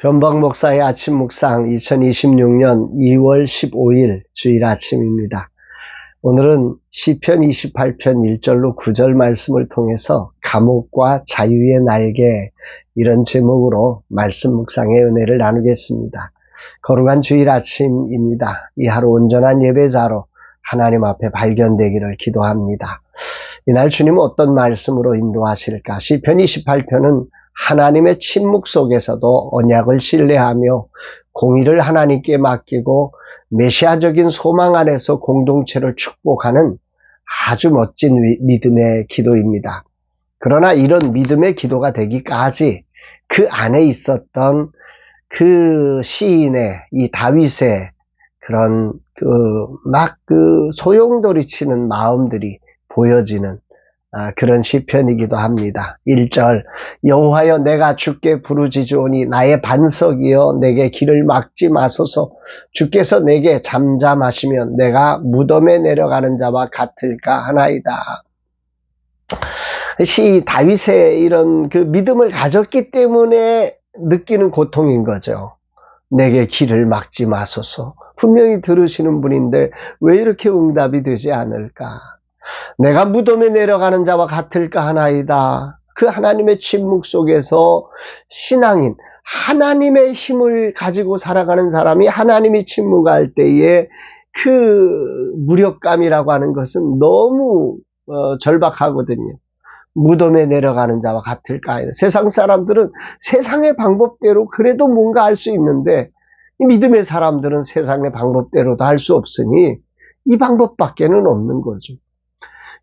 변박 목사의 아침 묵상 2026년 2월 15일 주일 아침입니다. 오늘은 시편 28편 1절로 9절 말씀을 통해서 감옥과 자유의 날개 이런 제목으로 말씀 묵상의 은혜를 나누겠습니다. 거룩한 주일 아침입니다. 이 하루 온전한 예배자로 하나님 앞에 발견되기를 기도합니다. 이날 주님은 어떤 말씀으로 인도하실까? 시편 28편은 하나님의 침묵 속에서도 언약을 신뢰하며 공의를 하나님께 맡기고 메시아적인 소망 안에서 공동체를 축복하는 아주 멋진 믿음의 기도입니다. 그러나 이런 믿음의 기도가 되기까지 그 안에 있었던 그 시인의 이 다윗의 그런 소용돌이치는 마음들이 보여지는 그런 시편이기도 합니다. 1절 여호와여 내가 주께 부르짖으오니 나의 반석이여 내게 길을 막지 마소서. 주께서 내게 잠잠하시면 내가 무덤에 내려가는 자와 같을까 하나이다. 시 다윗의 이런 그 믿음을 가졌기 때문에 느끼는 고통인 거죠. 내게 길을 막지 마소서. 분명히 들으시는 분인데 왜 이렇게 응답이 되지 않을까? 내가 무덤에 내려가는 자와 같을까 하나이다. 그 하나님의 침묵 속에서 신앙인, 하나님의 힘을 가지고 살아가는 사람이 하나님이 침묵할 때에 그 무력감이라고 하는 것은 너무 절박하거든요. 무덤에 내려가는 자와 같을까? 세상 사람들은 세상의 방법대로 그래도 뭔가 할 수 있는데 이 믿음의 사람들은 세상의 방법대로도 할 수 없으니 이 방법밖에는 없는 거죠.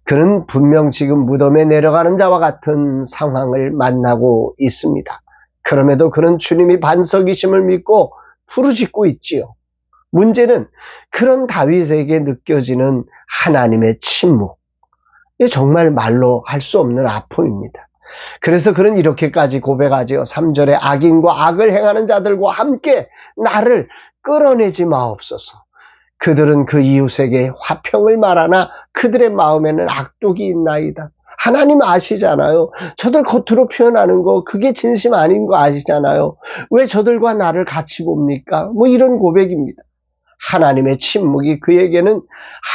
그는 분명 지금 무덤에 내려가는 자와 같은 상황을 만나고 있습니다. 그럼에도 그는 주님이 반석이심을 믿고 부르짖고 있지요. 문제는 그런 다윗에게 느껴지는 하나님의 침묵. 이게 정말 말로 할 수 없는 아픔입니다. 그래서 그는 이렇게까지 고백하지요. 3절에 악인과 악을 행하는 자들과 함께 나를 끌어내지 마옵소서. 그들은 그 이웃에게 화평을 말하나 그들의 마음에는 악독이 있나이다. 하나님 아시잖아요. 저들 겉으로 표현하는 거 그게 진심 아닌 거 아시잖아요. 왜 저들과 나를 같이 봅니까? 이런 고백입니다. 하나님의 침묵이 그에게는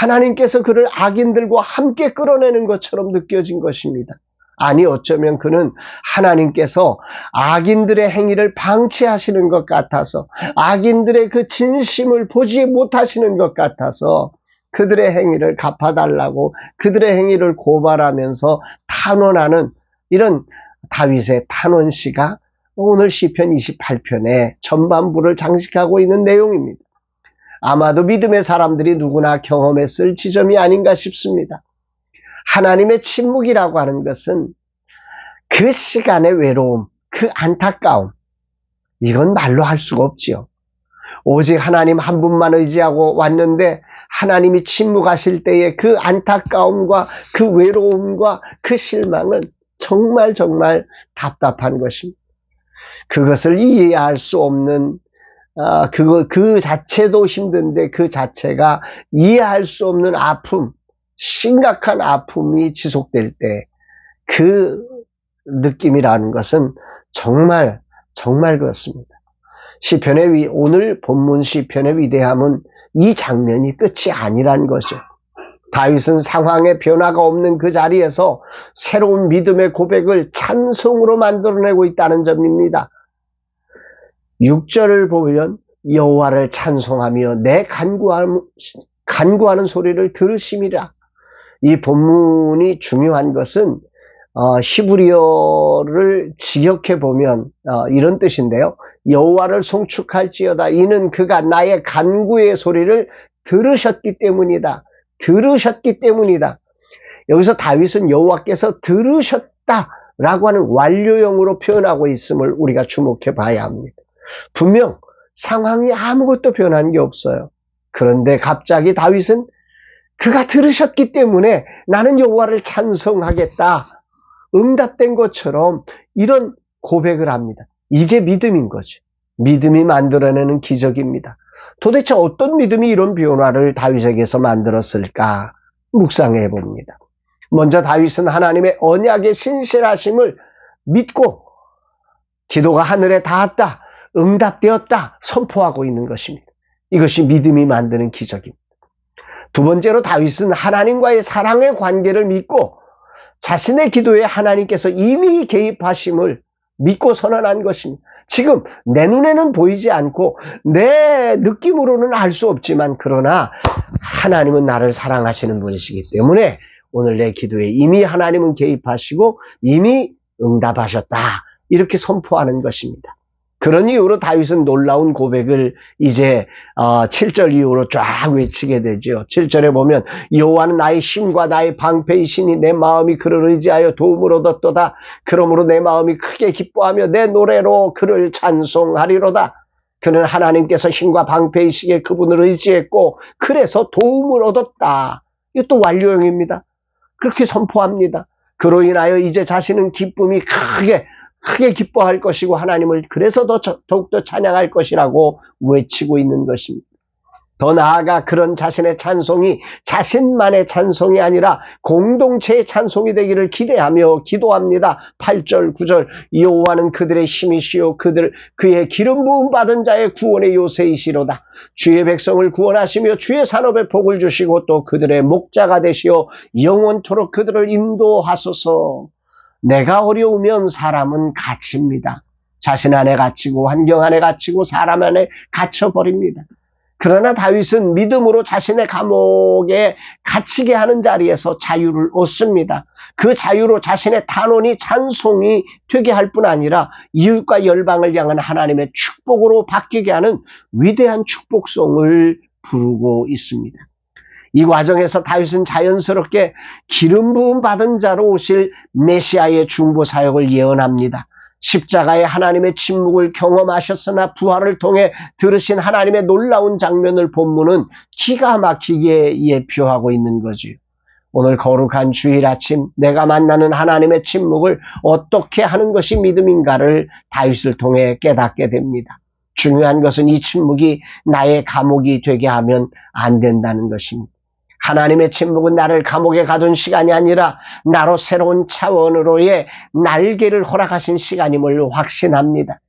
하나님께서 그를 악인들과 함께 끌어내는 것처럼 느껴진 것입니다. 아니 어쩌면 그는 하나님께서 악인들의 행위를 방치하시는 것 같아서 악인들의 그 진심을 보지 못하시는 것 같아서 그들의 행위를 갚아달라고 그들의 행위를 고발하면서 탄원하는 이런 다윗의 탄원시가 오늘 시편 28편의 전반부를 장식하고 있는 내용입니다. 아마도 믿음의 사람들이 누구나 경험했을 지점이 아닌가 싶습니다. 하나님의 침묵이라고 하는 것은 그 시간의 외로움, 그 안타까움, 이건 말로 할 수가 없지요. 오직 하나님 한 분만 의지하고 왔는데 하나님이 침묵하실 때의 그 안타까움과 그 외로움과 그 실망은 정말 답답한 것입니다. 그것을 이해할 수 없는 그 자체도 힘든데 그 자체가 이해할 수 없는 아픔, 심각한 아픔이 지속될 때 그 느낌이라는 것은 정말 그렇습니다. 시편의 오늘 본문 시편의 위대함은 이 장면이 끝이 아니란 거죠. 다윗은 상황의 변화가 없는 그 자리에서 새로운 믿음의 고백을 찬송으로 만들어내고 있다는 점입니다. 6절을 보면 여호와를 찬송하며 내 간구하는 소리를 들으심이라. 이 본문이 중요한 것은 히브리어를 직역해 보면 이런 뜻인데요. 여호와를 송축할지어다. 이는 그가 나의 간구의 소리를 들으셨기 때문이다. 여기서 다윗은 여호와께서 들으셨다라고 하는 완료형으로 표현하고 있음을 우리가 주목해 봐야 합니다. 분명 상황이 아무것도 변한 게 없어요. 그런데 갑자기 다윗은 그가 들으셨기 때문에 나는 여호와를 찬송하겠다. 응답된 것처럼 이런 고백을 합니다. 이게 믿음인 거죠. 믿음이 만들어내는 기적입니다. 도대체 어떤 믿음이 이런 변화를 다윗에게서 만들었을까 묵상해 봅니다. 먼저 다윗은 하나님의 언약의 신실하심을 믿고 기도가 하늘에 닿았다. 응답되었다 선포하고 있는 것입니다. 이것이 믿음이 만드는 기적입니다. 두 번째로 다윗은 하나님과의 사랑의 관계를 믿고 자신의 기도에 하나님께서 이미 개입하심을 믿고 선언한 것입니다. 지금 내 눈에는 보이지 않고 내 느낌으로는 알 수 없지만 그러나 하나님은 나를 사랑하시는 분이시기 때문에 오늘 내 기도에 이미 하나님은 개입하시고 이미 응답하셨다. 이렇게 선포하는 것입니다. 그런 이유로 다윗은 놀라운 고백을 이제 7절 이후로 쫙 외치게 되죠. 7절에 보면 여호와는 나의 힘과 나의 방패이시니 내 마음이 그를 의지하여 도움을 얻었도다. 그러므로 내 마음이 크게 기뻐하며 내 노래로 그를 찬송하리로다. 그는 하나님께서 힘과 방패이시기에 그분을 의지했고 그래서 도움을 얻었다. 이것도 완료형입니다. 그렇게 선포합니다. 그로 인하여 이제 자신은 기쁨이 크게 기뻐할 것이고 하나님을 그래서 더욱더 찬양할 것이라고 외치고 있는 것입니다. 더 나아가 그런 자신의 찬송이 자신만의 찬송이 아니라 공동체의 찬송이 되기를 기대하며 기도합니다. 8절 9절 여호와는 그들의 힘이시요 그의 기름 부음 받은 자의 구원의 요새이시로다. 주의 백성을 구원하시며 주의 산업에 복을 주시고 또 그들의 목자가 되시어 영원토록 그들을 인도하소서. 내가 어려우면 사람은 갇힙니다. 자신 안에 갇히고 환경 안에 갇히고 사람 안에 갇혀버립니다. 그러나 다윗은 믿음으로 자신의 감옥에 갇히게 하는 자리에서 자유를 얻습니다. 그 자유로 자신의 탄원이 찬송이 되게 할 뿐 아니라 이웃과 열방을 향한 하나님의 축복으로 바뀌게 하는 위대한 축복송을 부르고 있습니다. 이 과정에서 다윗은 자연스럽게 기름 부음 받은 자로 오실 메시아의 중보 사역을 예언합니다. 십자가의 하나님의 침묵을 경험하셨으나 부활을 통해 들으신 하나님의 놀라운 장면을 본문은 기가 막히게 예표하고 있는 거지요. 오늘 거룩한 주일 아침 내가 만나는 하나님의 침묵을 어떻게 하는 것이 믿음인가를 다윗을 통해 깨닫게 됩니다. 중요한 것은 이 침묵이 나의 감옥이 되게 하면 안 된다는 것입니다. 하나님의 침묵은 나를 감옥에 가둔 시간이 아니라 나로 새로운 차원으로의 날개를 허락하신 시간임을 확신합니다.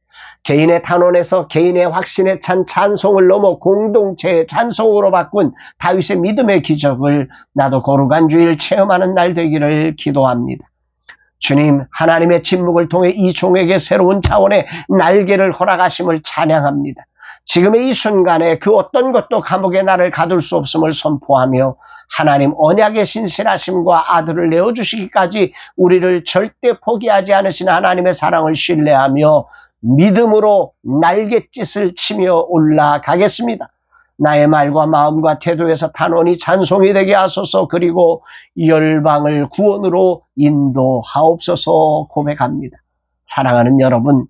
개인의 탄원에서 개인의 확신에 찬 찬송을 넘어 공동체의 찬송으로 바꾼 다윗의 믿음의 기적을 나도 거룩한 주일 체험하는 날 되기를 기도합니다. 주님, 하나님의 침묵을 통해 이 종에게 새로운 차원의 날개를 허락하심을 찬양합니다. 지금의 이 순간에 그 어떤 것도 감옥에 나를 가둘 수 없음을 선포하며 하나님 언약의 신실하심과 아들을 내어주시기까지 우리를 절대 포기하지 않으신 하나님의 사랑을 신뢰하며 믿음으로 날갯짓을 치며 올라가겠습니다. 나의 말과 마음과 태도에서 탄원이 찬송이 되게 하소서. 그리고 열방을 구원으로 인도하옵소서 고백합니다. 사랑하는 여러분,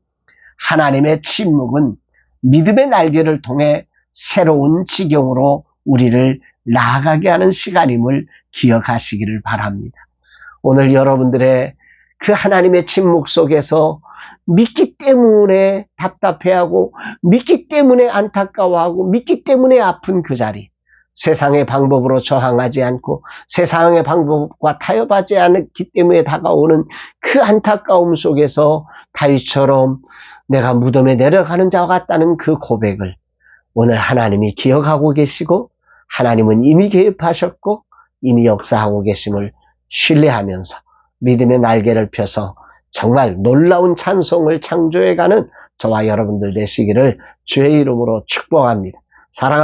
하나님의 침묵은 믿음의 날개를 통해 새로운 지경으로 우리를 나아가게 하는 시간임을 기억하시기를 바랍니다. 오늘 여러분들의 그 하나님의 침묵 속에서 믿기 때문에 답답해하고 믿기 때문에 안타까워하고 믿기 때문에 아픈 그 자리, 세상의 방법으로 저항하지 않고 세상의 방법과 타협하지 않기 때문에 다가오는 그 안타까움 속에서 다윗처럼 내가 무덤에 내려가는 자와 같다는 그 고백을 오늘 하나님이 기억하고 계시고 하나님은 이미 개입하셨고 이미 역사하고 계심을 신뢰하면서 믿음의 날개를 펴서 정말 놀라운 찬송을 창조해가는 저와 여러분들 되시기를 주의 이름으로 축복합니다. 사랑하는